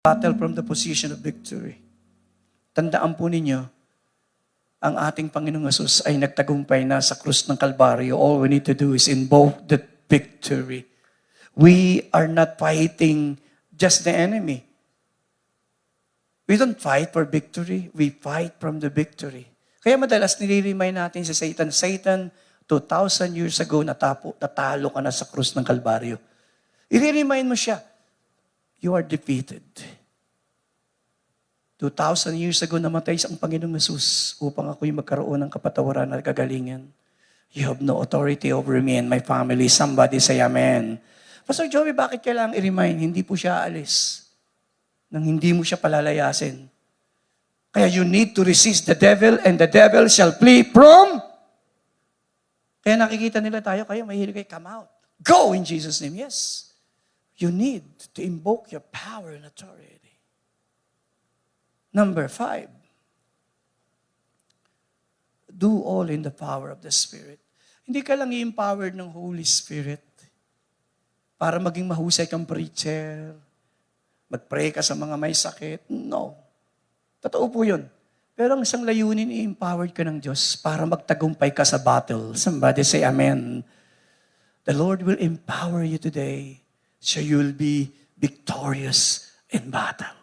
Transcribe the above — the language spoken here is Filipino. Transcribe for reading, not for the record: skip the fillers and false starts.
Battle from the position of victory. Tandaan po ninyo, ang ating Panginoong Hesus ay nagtagumpay na sa krus ng Kalbaryo. All we need to do is invoke the victory. We are not fighting just the enemy. We don't fight for victory. We fight from the victory. Kaya madalas nire-remind natin si Satan, Satan, 2,000 years ago, natalo ka na sa krus ng Kalbaryo. I-remind mo siya, you are defeated. 2,000 years ago, namatay ang Panginoong Hesus upang ako'y magkaroon ng kapatawaran at kagalingan. You have no authority over me and my family. Somebody say amen. Pastor Joey, bakit kailangang i-remind? Hindi po siya aalis nang hindi mo siya palalayasin. Kaya you need to resist the devil and the devil shall flee from. Kaya nakikita nila tayo, kayo mahilig kayo, come out. Go in Jesus' name. Yes. You need to invoke your power and authority. Number 5, do all in the power of the Spirit. Hindi ka lang i-empowered ng Holy Spirit para maging mahusay kang preacher, mag-pray ka sa mga may sakit. No. Totoo po yun. Pero ang isang layunin, i-empowered ka ng Diyos para magtagumpay ka sa battle. Somebody say amen. The Lord will empower you today so you will be victorious in battle.